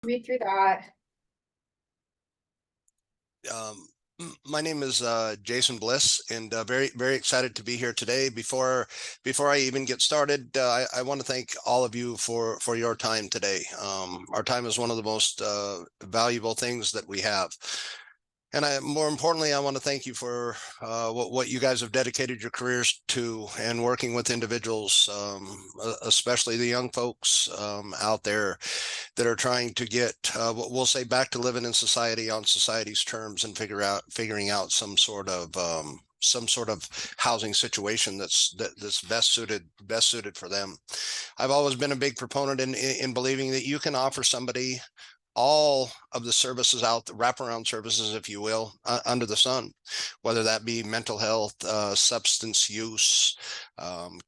Read through that. My name is Jason Bliss, and very excited to be here today. Before I even get started, I want to thank all of you for your time today. Our time is one of the most valuable things that we have. And more importantly, I want to thank you for what you guys have dedicated your careers to and working with individuals, especially the young folks out there that are trying to get, what we'll say, back to living in society on society's terms and figuring out some sort of housing situation that's best suited for them. I've always been a big proponent in believing that you can offer somebody all of the services out, the wraparound services, if you will, under the sun, whether that be mental health, substance use,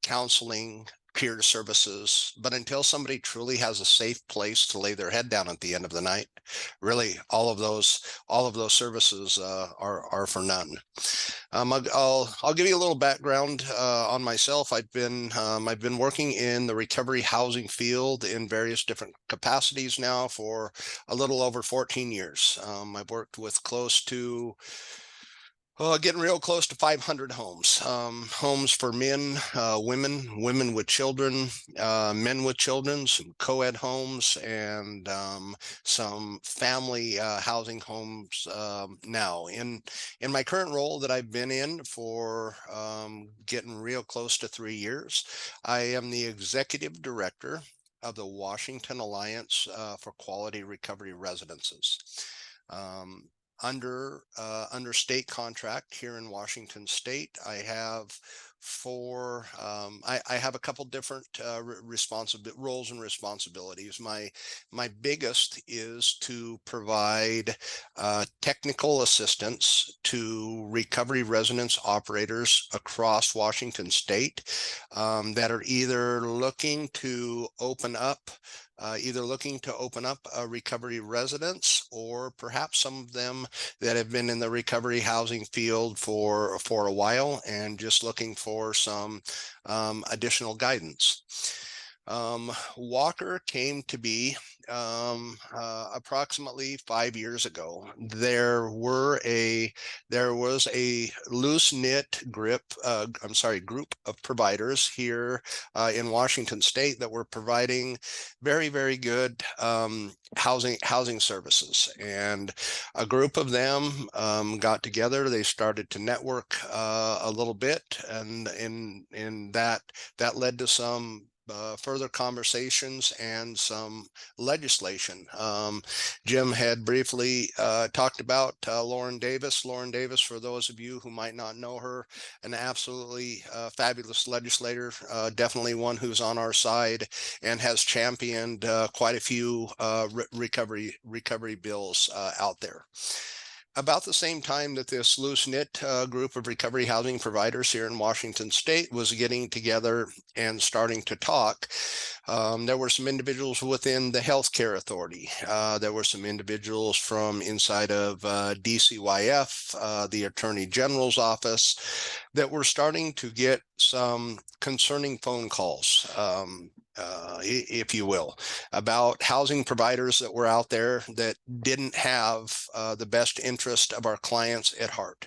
counseling, peer services. But until somebody truly has a safe place to lay their head down at the end of the night, really all of those services are for none. I'll give you a little background on myself. I've been working in the recovery housing field in various different capacities now for a little over 14 years. I've worked with getting real close to 500 homes. Homes for men, women with children, men with children, some co-ed homes, and some family housing homes now. In my current role that I've been in for getting real close to 3 years, I am the executive director of the Washington Alliance for Quality Recovery Residences. Under state contract here in Washington State, I have I have a couple different roles and responsibilities. My biggest is to provide technical assistance to recovery residence operators across Washington State that are either looking to open up a recovery residence, or perhaps some of them that have been in the recovery housing field for a while and just looking for some additional guidance. WAQRR came to be approximately 5 years ago. There was a loose-knit group of providers here in Washington State that were providing very good housing services, and a group of them got together. They started to network a little bit, and in that led to some further conversations and some legislation. Jim had briefly talked about Lauren Davis. Lauren Davis, for those of you who might not know her, an absolutely fabulous legislator, definitely one who's on our side and has championed quite a few recovery bills out there. About the same time that this loose-knit group of recovery housing providers here in Washington State was getting together and starting to talk, there were some individuals within the healthcare authority. There were some individuals from inside of DCYF, the Attorney General's office, that were starting to get some concerning phone calls, if you will, about housing providers that were out there that didn't have the best interest of our clients at heart.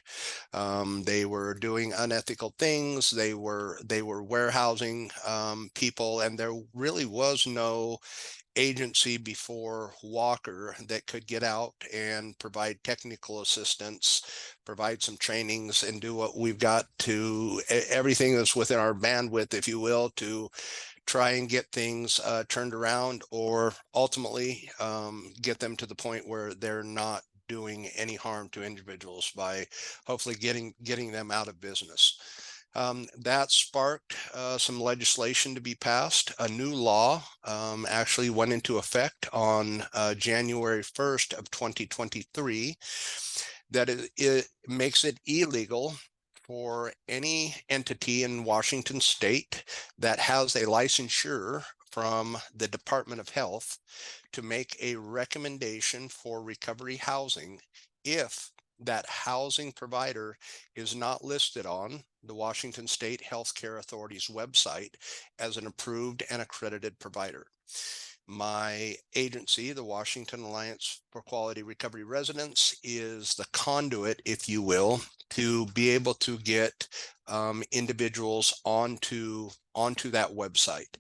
They were doing unethical things. They were warehousing people, and there really was no agency before WAQRR that could get out and provide technical assistance, provide some trainings, and do what we've got to, everything that's within our bandwidth, if you will, to try and get things turned around, or ultimately get them to the point where they're not doing any harm to individuals by hopefully getting them out of business. That sparked some legislation to be passed. A new law actually went into effect on January 1st of 2023 that it makes it illegal for any entity in Washington State that has a licensure from the Department of Health to make a recommendation for recovery housing if that housing provider is not listed on the Washington State Healthcare Authority's website as an approved and accredited provider. My agency, the Washington Alliance for Quality Recovery Residents, is the conduit, if you will, to be able to get individuals onto that website.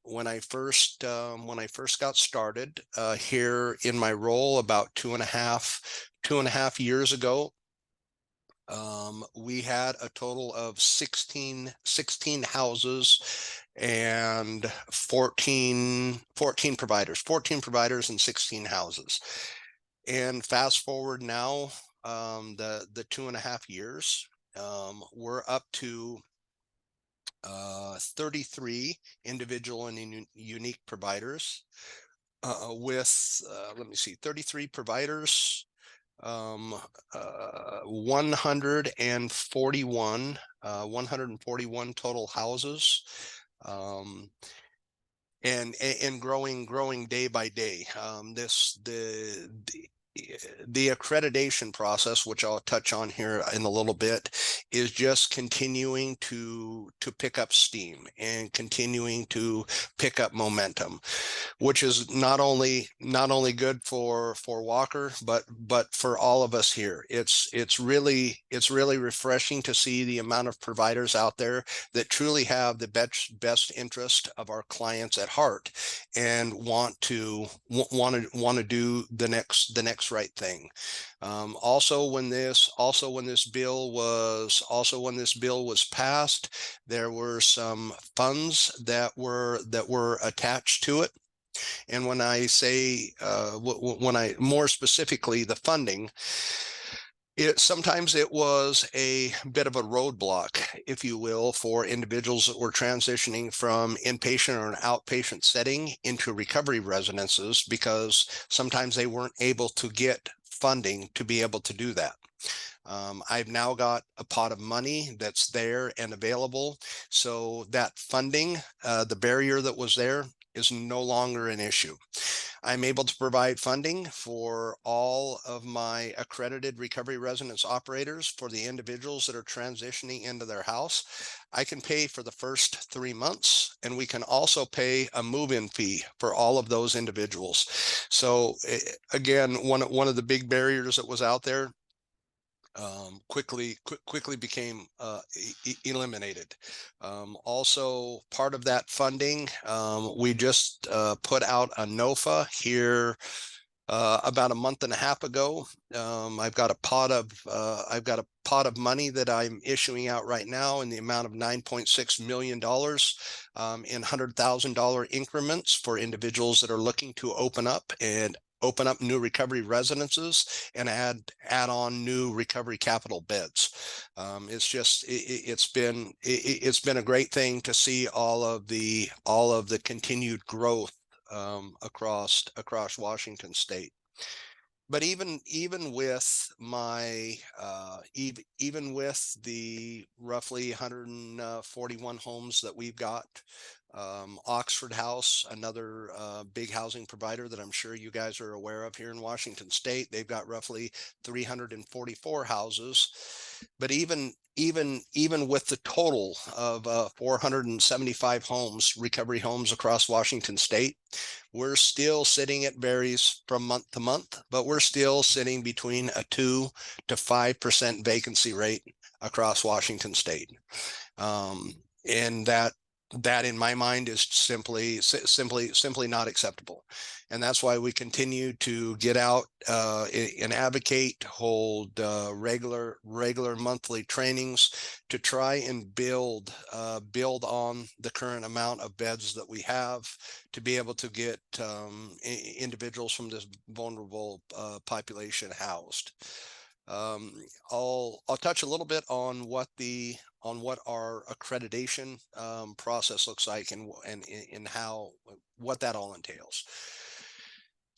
When I first got started here in my role about two and a half years ago, we had a total of 16 houses and 14 providers and 16 houses. And fast forward now, the 2.5 years, we're up to 33 individual and unique providers with let me see, 33 providers, 141 total houses, and growing day by day. The accreditation process, which I'll touch on here in a little bit, is just continuing to pick up steam and continuing to pick up momentum, which is not only good for WAQRR, but for all of us here. It's really refreshing to see the amount of providers out there that truly have the best interest of our clients at heart and want to do the next right thing. Also, when this bill was passed, there were some funds that were attached to it. And when I say, when I more specifically, the funding, sometimes it was a bit of a roadblock, if you will, for individuals that were transitioning from inpatient or an outpatient setting into recovery residences, because sometimes they weren't able to get funding to be able to do that. I've now got a pot of money that's there and available, so that funding, the barrier that was there, is no longer an issue. I'm able to provide funding for all of my accredited recovery residence operators for the individuals that are transitioning into their house. I can pay for the first 3 months, and we can also pay a move-in fee for all of those individuals. So again, one of the big barriers that was out there quickly became eliminated. Also, part of that funding, we just put out a NOFA here about a month and a half ago. I've got a pot of money that I'm issuing out right now in the amount of $9.6 million in $100,000 increments for individuals that are looking to open up new recovery residences and add on new recovery capital beds. It's been a great thing to see all of the continued growth across Washington State. But even with my even with the roughly 141 homes that we've got, Oxford House, another big housing provider that I'm sure you guys are aware of here in Washington State, they've got roughly 344 houses. But even with the total of 475 homes, recovery homes across Washington State, we're still sitting, it varies from month to month, but we're still sitting between a 2 to 5% vacancy rate across Washington State. And that in my mind is simply not acceptable. And that's why we continue to get out and advocate, hold regular monthly trainings to try and build on the current amount of beds that we have to be able to get individuals from this vulnerable population housed. I'll touch a little bit on what our accreditation process looks like and what that all entails.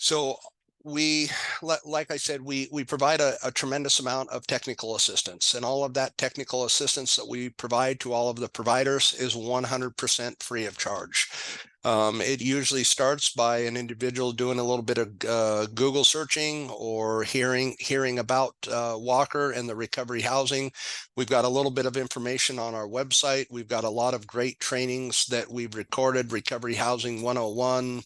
So like I said, we provide a tremendous amount of technical assistance, and all of that technical assistance that we provide to all of the providers is 100% free of charge. It usually starts by an individual doing a little bit of Google searching or hearing about WAQRR and the recovery housing. We've got a little bit of information on our website. We've got a lot of great trainings that we've recorded: Recovery Housing 101,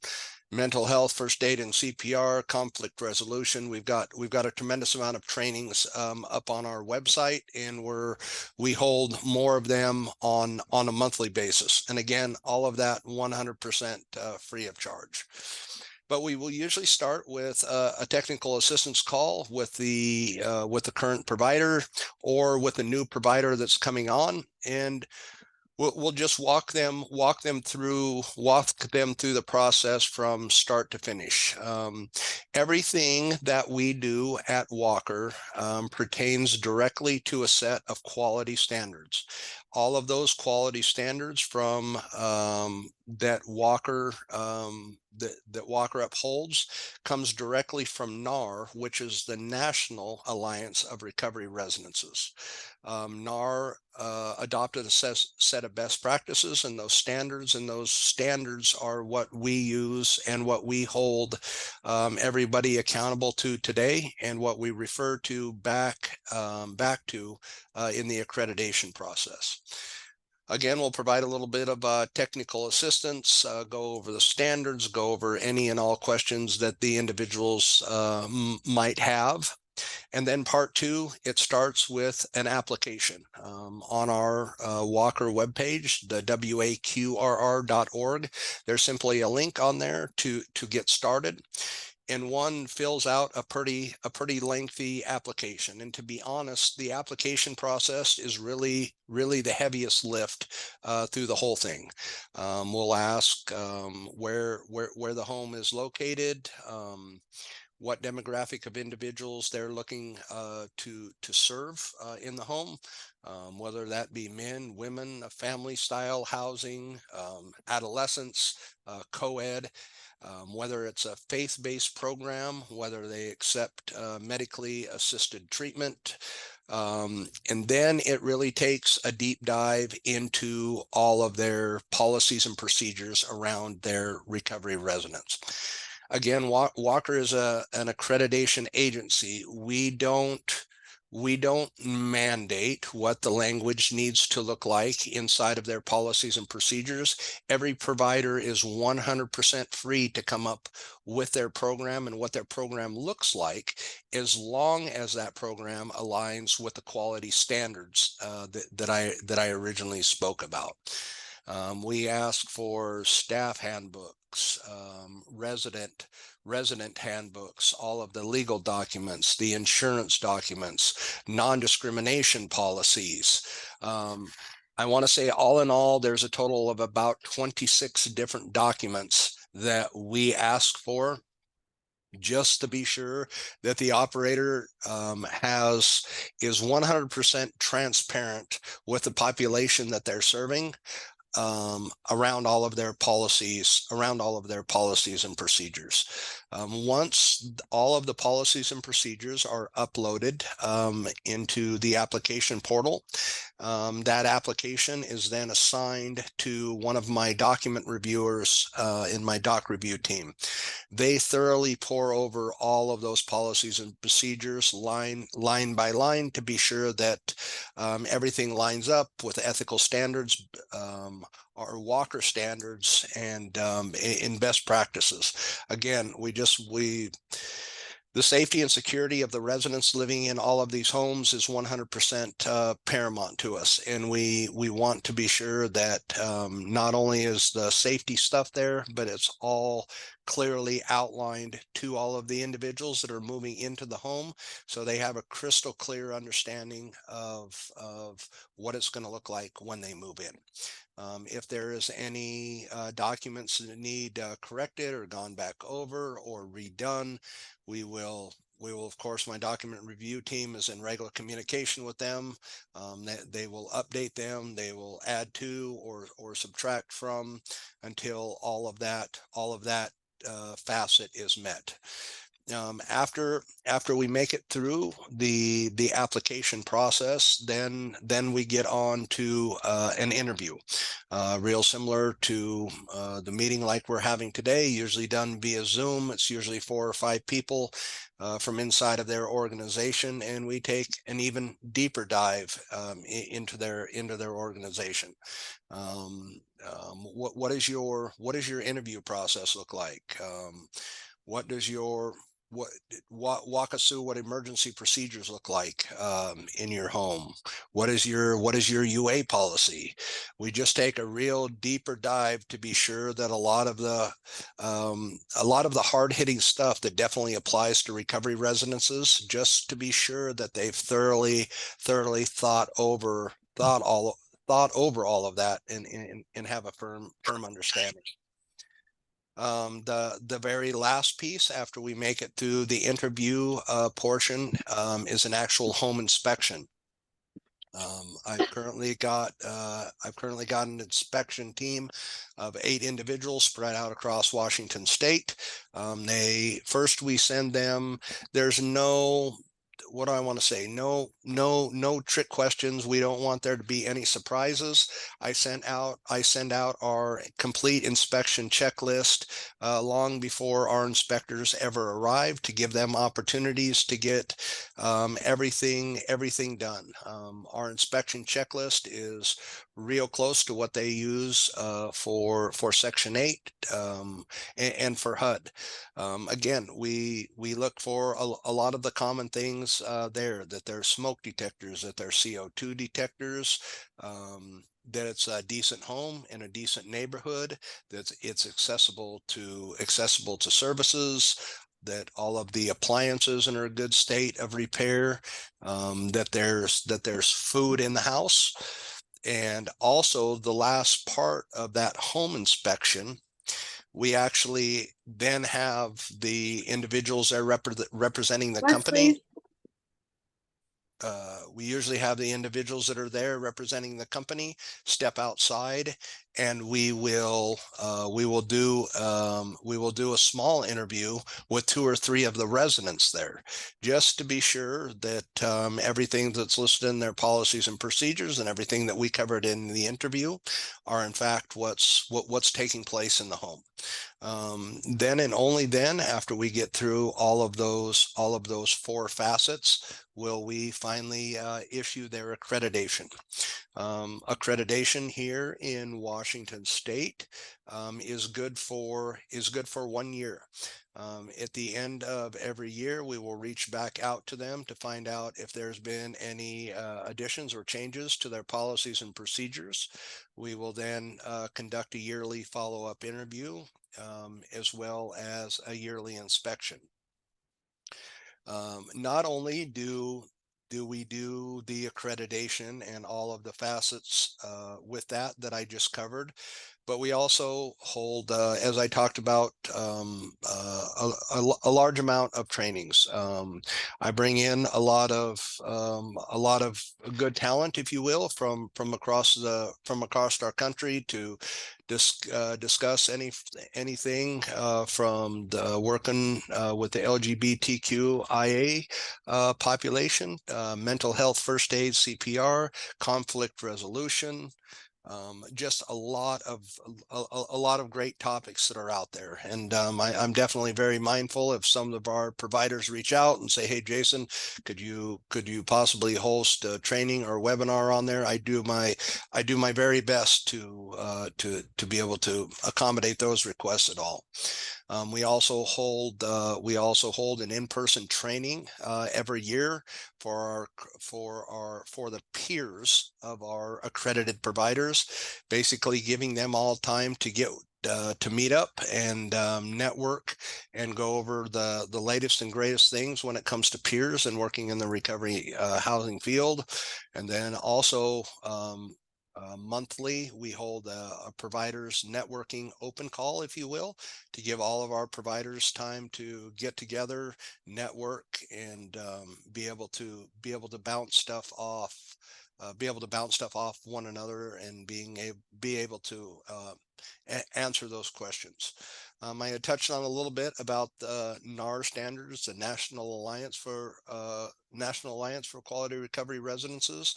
mental health, first aid and CPR, conflict resolution. We've got a tremendous amount of trainings up on our website, and we hold more of them on a monthly basis. And again, all of that 100% free of charge. But we will usually start with a technical assistance call with the current provider or with a new provider that's coming on, and we'll just walk them through the process from start to finish. Everything that we do at WAQRR pertains directly to a set of quality standards. All of those quality standards from that WAQRR that WAQRR upholds comes directly from NAR, which is the National Alliance of Recovery Residences. NAR adopted a set of best practices and those standards are what we use and what we hold everybody accountable to today, and what we refer to back to in the accreditation process. Again, we'll provide a little bit of technical assistance, go over the standards, go over any and all questions that the individuals might have. And then part two, it starts with an application. On our WAQRR webpage, the WAQRR.org, there's simply a link on there to get started. And one fills out a pretty lengthy application. And to be honest, the application process is really the heaviest lift through the whole thing. We'll ask where the home is located, what demographic of individuals they're looking to serve in the home, whether that be men, women, family style housing, adolescents, co-ed, whether it's a faith-based program, whether they accept medically assisted treatment. And then it really takes a deep dive into all of their policies and procedures around their recovery residence. Again, WAQRR is an accreditation agency. We don't mandate what the language needs to look like inside of their policies and procedures. Every provider is 100% free to come up with their program and what their program looks like, as long as that program aligns with the quality standards that I originally spoke about. We ask for staff handbooks, resident handbooks, all of the legal documents, the insurance documents, non-discrimination policies. I want to say all in all, there's a total of about 26 different documents that we ask for, just to be sure that the operator is 100% transparent with the population that they're serving, around all of their policies and procedures. Once all of the policies and procedures are uploaded into the application portal, that application is then assigned to one of my document reviewers in my doc review team. They thoroughly pour over all of those policies and procedures line by line to be sure that everything lines up with ethical standards, our WAQRR standards, and in best practices. Again, the safety and security of the residents living in all of these homes is 100% paramount to us. And we want to be sure that not only is the safety stuff there, but it's all clearly outlined to all of the individuals that are moving into the home, so they have a crystal clear understanding of what it's going to look like when they move in. If there is any documents that need corrected or gone back over or redone, we will, of course, my document review team is in regular communication with them. They will update them, they will add to or subtract from, until all of that facet is met. After we make it through the application process, then we get on to an interview, real similar to the meeting like we're having today, usually done via Zoom. It's usually 4 or 5 people from inside of their organization, and we take an even deeper dive into their organization. What does your interview process look like? What does your walk us through what emergency procedures look like in your home? What is your UA policy? We just take a real deeper dive to be sure that a lot of the hard hitting stuff that definitely applies to recovery residences, just to be sure that they've thoroughly thought over all of that and have a firm understanding. The very last piece after we make it through the interview portion is an actual home inspection. I've currently got an inspection team of 8 individuals spread out across Washington State. We send them. There's no, what do I want to say? No trick questions. We don't want there to be any surprises. I send out our complete inspection checklist long before our inspectors ever arrive, to give them opportunities to get everything done. Our inspection checklist is real close to what they use for Section 8 and for HUD. Again, we look for a lot of the common things there, that there's smoke detectors, that there's CO2 detectors, that it's a decent home in a decent neighborhood, that it's accessible to services, that all of the appliances are in a good state of repair, that there's food in the house. And also, the last part of that home inspection, we actually then have the individuals there representing the company. We usually have the individuals that are there representing the company step outside, and we will do a small interview with 2 or 3 of the residents there, just to be sure that everything that's listed in their policies and procedures and everything that we covered in the interview are in fact what's taking place in the home. Then and only then, after we get through all of those 4 facets, will we finally issue their accreditation. Accreditation here in Washington State is good for 1 year. At the end of every year, we will reach back out to them to find out if there's been any additions or changes to their policies and procedures. We will then conduct a yearly follow-up interview, as well as a yearly inspection. Not only do we do the accreditation and all of the facets with that I just covered, but we also hold, as I talked about, a large amount of trainings. I bring in a lot of good talent, if you will, from across our country to discuss anything from the working with the LGBTQIA population, mental health, first aid, CPR, conflict resolution. Just a lot of great topics that are out there, and I'm definitely very mindful if some of our providers reach out and say, "Hey, Jason, could you possibly host a training or webinar on there?" I do my very best to be able to accommodate those requests at all. We also hold an in-person training every year for the peers of our accredited providers, basically giving them all time to get to meet up and network and go over the latest and greatest things when it comes to peers and working in the recovery housing field. And then also monthly, we hold a providers networking open call, if you will, to give all of our providers time to get together, network, and be able to bounce stuff off. One another, and be able to answer those questions. I had touched on a little bit about the NAR standards, the National Alliance for Quality Recovery Residences.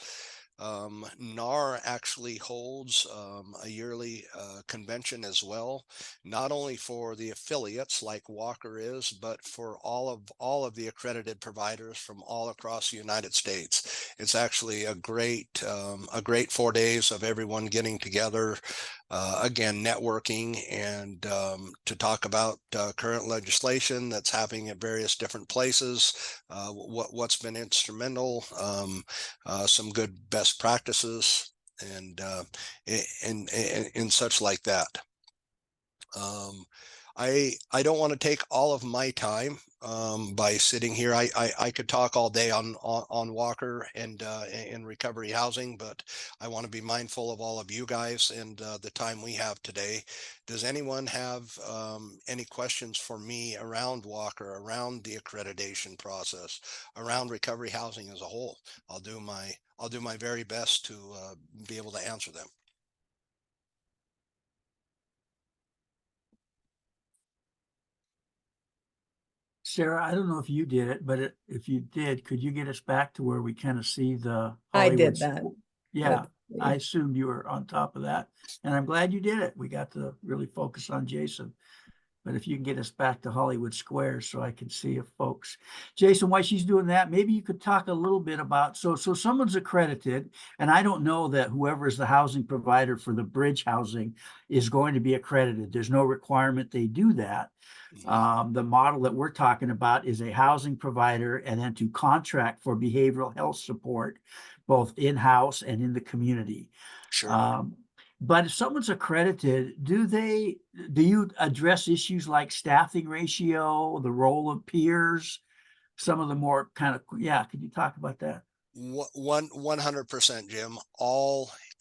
NAR actually holds a yearly convention as well, not only for the affiliates like WAQRR is, but for all of the accredited providers from all across the United States. It's actually a great 4 days of everyone getting together, again, networking and to talk about current legislation that's happening at various different places, what's been instrumental, some good best practices, and such like that. I don't want to take all of my time by sitting here. I could talk all day on WAQRR and in recovery housing, but I want to be mindful of all of you guys and the time we have today. Does anyone have any questions for me around WAQRR, around the accreditation process, around recovery housing as a whole? I'll do my very best to be able to answer them. Sarah, I don't know if you did it, but if you did, could you get us back to where we kind of see the I Hollywood did that. Yeah, I assumed you were on top of that, and I'm glad you did it. We got to really focus on Jason. But if you can get us back to Hollywood Square so I can see if folks. Jason, while she's doing that, maybe you could talk a little bit about, so someone's accredited, and I don't know that whoever is the housing provider for the bridge housing is going to be accredited. There's no requirement they do that. The model that we're talking about is a housing provider and then to contract for behavioral health support, both in-house and in the community. Sure. But if someone's accredited, do you address issues like staffing ratio, the role of peers, some of the more kind of, could you talk about that? 100%, Jim.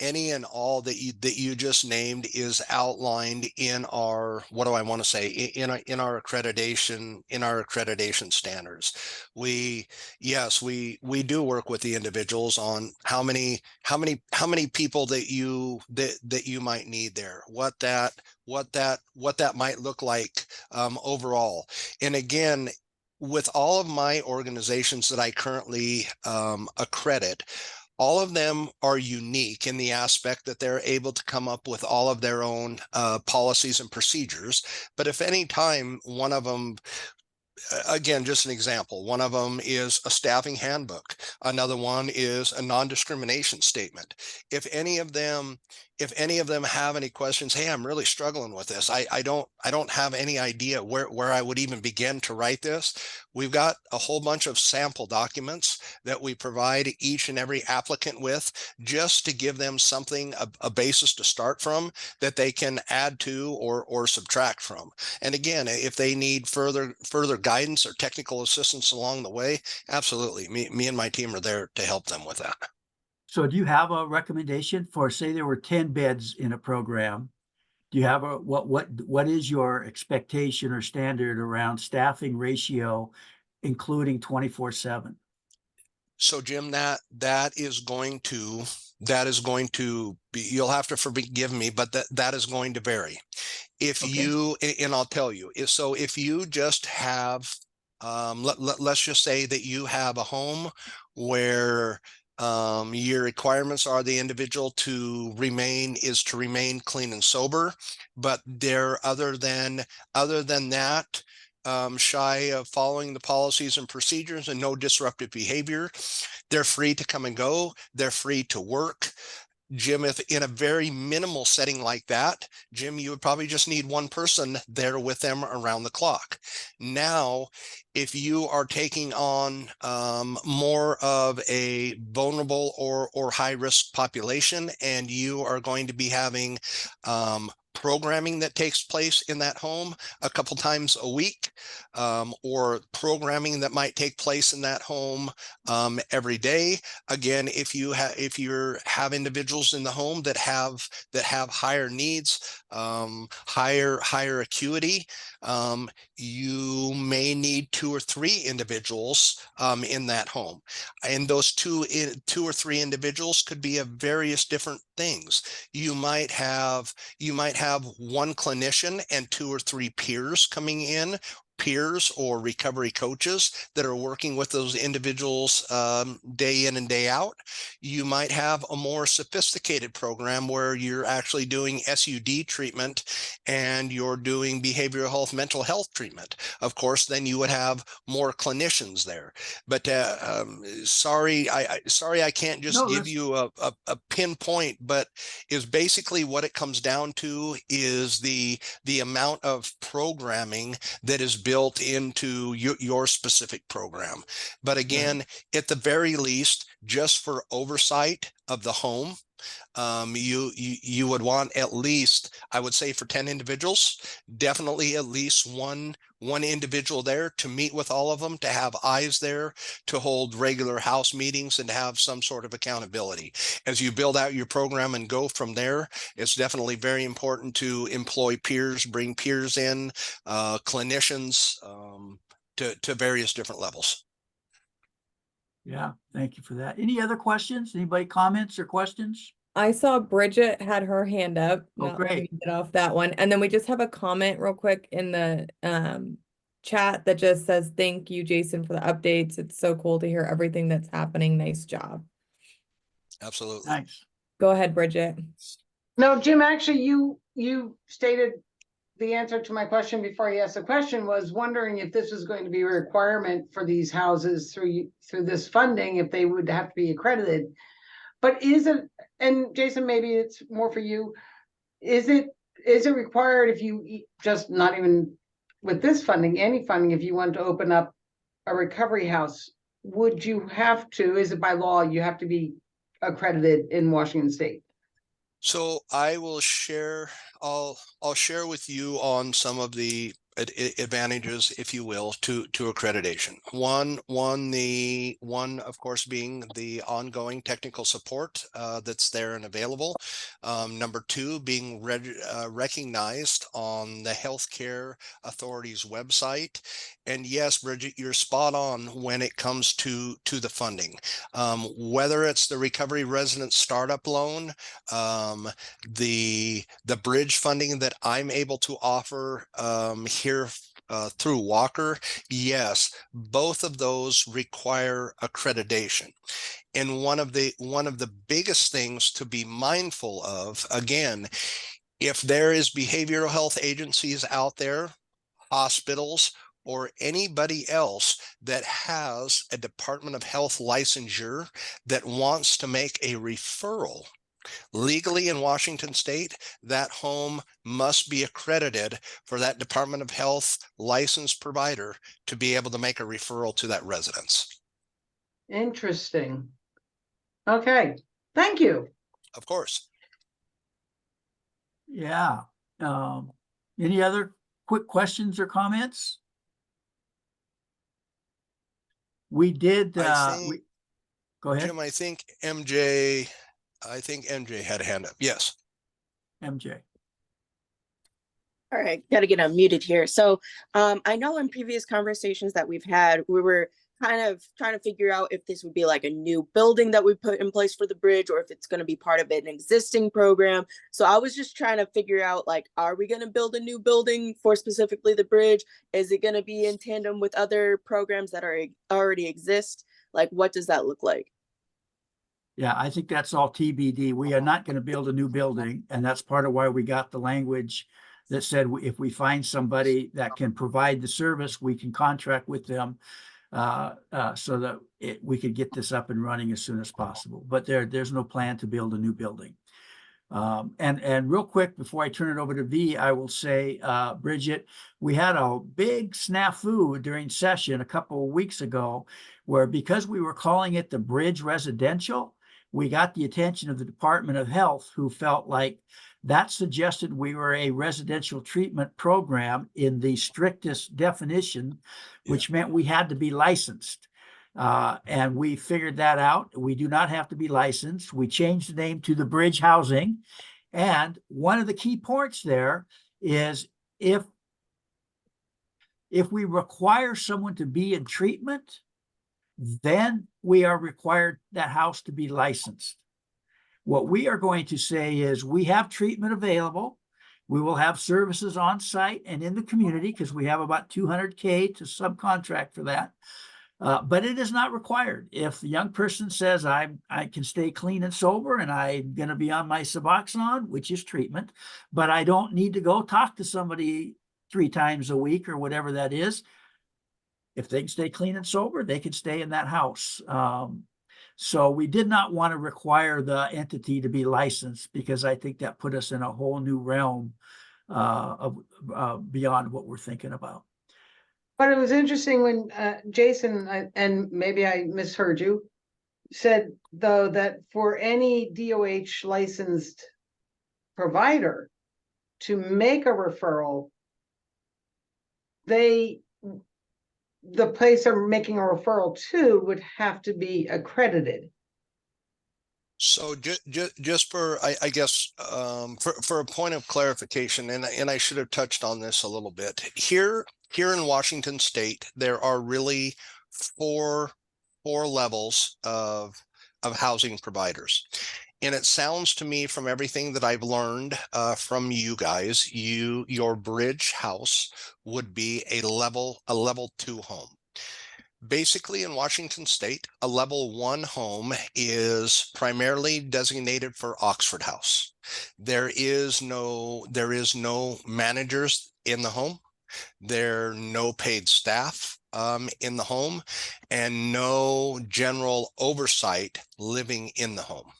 Any and all that you just named is outlined in our, what do I want to say, in our accreditation standards. Yes, we do work with the individuals on how many people that you might need there, what that might look like overall. And again, with all of my organizations that I currently accredit, all of them are unique in the aspect that they're able to come up with all of their own policies and procedures. But if any time one of them, again, just an example, one of them is a staffing handbook, another one is a non-discrimination statement. If any of them have any questions, hey, I'm really struggling with this, I don't have any idea where I would even begin to write this, we've got a whole bunch of sample documents that we provide each and every applicant with, just to give them something, a basis to start from that they can add to or subtract from. And again, if they need further guidance or technical assistance along the way, absolutely, me and my team are there to help them with that. So do you have a recommendation for, say there were 10 beds in a program? Do you have what is your expectation or standard around staffing ratio, including 24/7? So Jim, that is going to be, you'll have to forgive me, but that is going to vary. If you, and I'll tell you, if you just have, let's just say that you have a home where your requirements are the individual to remain clean and sober, but they're other than that, shy of following the policies and procedures and no disruptive behavior, they're free to come and go, they're free to work. Jim, if in a very minimal setting like that, Jim, you would probably just need one person there with them around the clock. Now, if you are taking on more of a vulnerable or high risk population, and you are going to be having programming that takes place in that home a couple times a week, or programming that might take place in that home every day. Again, if you have individuals in the home that have higher needs, higher acuity, you may need 2 or 3 individuals in that home, and those two or three individuals could be of various different things. You might have one clinician and 2 or 3 peers coming in, peers or recovery coaches that are working with those individuals day in and day out. You might have a more sophisticated program where you're actually doing SUD treatment and you're doing behavioral health, mental health treatment. Of course, then you would have more clinicians there. But sorry, I can't just No, give that's, you a pinpoint, but is basically what it comes down to is the amount of programming that is built into your specific program. But again, at the very least, just for oversight of the home, you would want at least, I would say, for 10 individuals, definitely at least one individual there to meet with all of them, to have eyes there, to hold regular house meetings, and to have some sort of accountability. As you build out your program and go from there, it's definitely very important to employ peers, bring peers in, clinicians, to various different levels. yeah, thank you for that. Any other questions? Anybody comments or questions? I saw Bridget had her hand up. Oh, Not letting great. me get off that one. And then we just have a comment real quick in the chat that just says, thank you, Jason, for the updates. It's so cool to hear everything that's happening. Nice job. Absolutely. Thanks. Go ahead, Bridget. No, Jim, actually, you stated the answer to my question before you asked the question. Was wondering if this was going to be a requirement for these houses through this funding, if they would have to be accredited. But is it, and Jason, maybe it's more for you, is it required if you just, not even with this funding, any funding, if you want to open up a recovery house, would you have to, is it by law, you have to be accredited in Washington State? So I will share, I'll share with you on some of the advantages, if you will, to accreditation. One, of course, being the ongoing technical support that's there and available. Number 2, being recognized on the Healthcare Authority's website. And yes, Bridget, you're spot on when it comes to the funding. Whether it's the Recovery Resident Startup Loan, the bridge funding that I'm able to offer here through WAQRR, yes, both of those require accreditation. And one of the biggest things to be mindful of, again, if there is behavioral health agencies out there, hospitals, or anybody else that has a Department of Health licensure that wants to make a referral legally in Washington State, that home must be accredited for that Department of Health licensed provider to be able to make a referral to that residence. Interesting. Okay, thank you. Of course. Yeah. Any other quick questions or comments? We did, go ahead, Jim, I think MJ had a hand up. Yes. MJ. All right, got to get unmuted here. So I know in previous conversations that we've had, we were kind of trying to figure out if this would be like a new building that we put in place for the bridge, or if it's going to be part of an existing program. So I was just trying to figure out, like, are we going to build a new building for specifically the bridge? Is it going to be in tandem with other programs that are already exist? Like, what does that look like? Yeah, I think that's all TBD. We are not going to build a new building, and that's part of why we got the language that said if we find somebody that can provide the service, we can contract with them so that we could get this up and running as soon as possible. But there's no plan to build a new building. And real quick, before I turn it over to V, I will say, Bridget, we had a big snafu during session a couple of weeks ago, where because we were calling it the Bridge Residential, we got the attention of the Department of Health, who felt like that suggested we were a residential treatment program in the strictest definition, which meant we had to be licensed. And we figured that out. We do not have to be licensed. We changed the name to the Bridge Housing. And one of the key points there is if we require someone to be in treatment, then we are required that house to be licensed. What we are going to say is we have treatment available. We will have services on site and in the community because we have about 200K to subcontract for that. But it is not required. If the young person says, I can stay clean and sober and I'm going to be on my Suboxone, which is treatment, but I don't need to go talk to somebody 3 times a week or whatever that is. If they can stay clean and sober, they can stay in that house. So we did not want to require the entity to be licensed because I think that put us in a whole new realm of beyond what we're thinking about. But it was interesting when Jason, and maybe I misheard you, said though that for any DOH licensed provider to make a referral, the place they're making a referral to would have to be accredited. So just for, I guess, for a point of clarification, and I should have touched on this a little bit. Here in Washington State, there are really four levels of housing providers. And it sounds to me from everything that I've learned from you guys, your bridge house would be a level 2 home. Basically, in Washington State, a level 1 home is primarily designated for Oxford House. There is no managers in the home. There are no paid staff in the home, and no general oversight living in the home.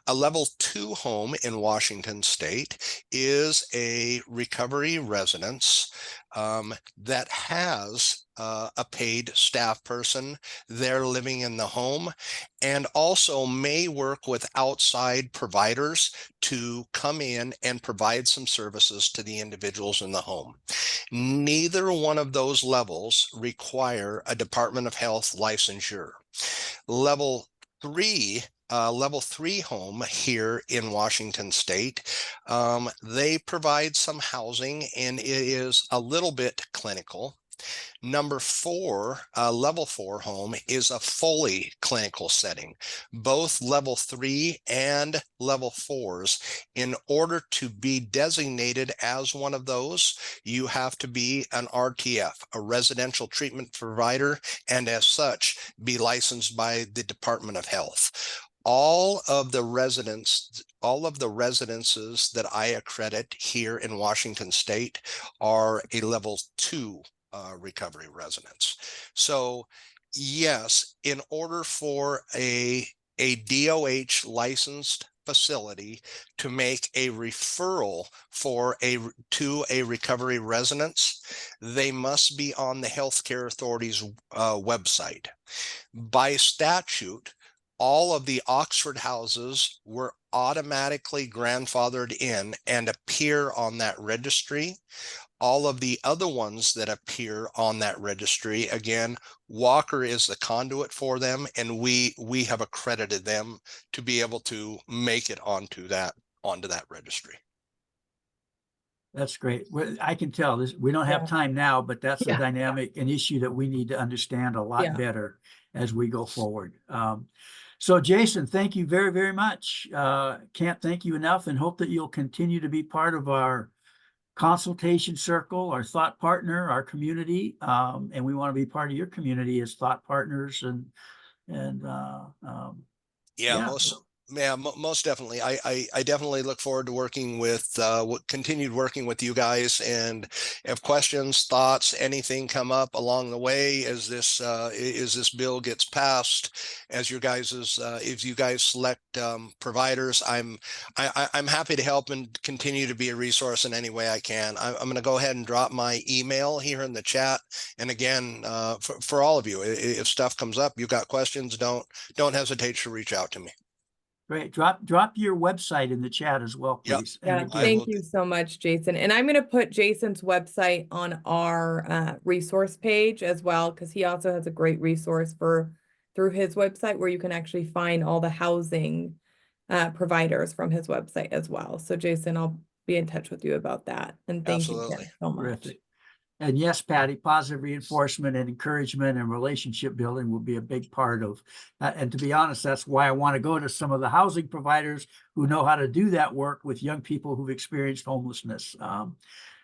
A level 2 home in Washington State is a recovery residence that has a paid staff person there living in the home, and also may work with outside providers to come in and provide some services to the individuals in the home. Neither one of those levels require a Department of Health licensure. Level 3 home here in Washington State, they provide some housing, and it is a little bit clinical. Number 4, level 4 home is a fully clinical setting. Both level 3 and level 4s, in order to be designated as one of those, you have to be an RTF, a residential treatment provider, and as such, be licensed by the Department of Health. All of the residences that I accredit here in Washington State are a level 2 recovery residence. So yes, in order for a DOH licensed facility to make a referral to a recovery residence, they must be on the Healthcare Authority's website. By statute, all of the Oxford houses were automatically grandfathered in and appear on that registry. All of the other ones that appear on that registry, again, WAQRR is the conduit for them, and we have accredited them to be able to make it onto that registry. That's great. I can tell this, we don't have Yeah. time now, but that's a Yeah. dynamic, an issue that we need to understand a lot Yeah. better as we go forward. So Jason, thank you very, very much. Can't thank you enough, and hope that you'll continue to be part of our consultation circle, our thought partner, our community. And we want to be part of your community as thought partners Most definitely. I definitely look forward to working with continued working with you guys, and if questions, thoughts, anything come up along the way as this bill gets passed, as if you guys select providers, I'm happy to help and continue to be a resource in any way I can. I'm going to go ahead and drop my email here in the chat, and again, for all of you, if stuff comes up, you got questions, don't hesitate to reach out to me. Great. Drop your website in the chat as well, Yep. please. Yeah, And I again, thank you so much, Jason. And I'm going to put Jason's website on our resource page as well, because he also has a great resource through his website where you can actually find all the housing providers from his website as well. So Jason, I'll be in touch with you about that. And thank you Absolutely. again so much. terrific. And yes, Patty, positive reinforcement and encouragement and relationship building will be a big part of, and to be honest, that's why I want to go to some of the housing providers who know how to do that work with young people who've experienced homelessness.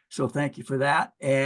So thank you for that. And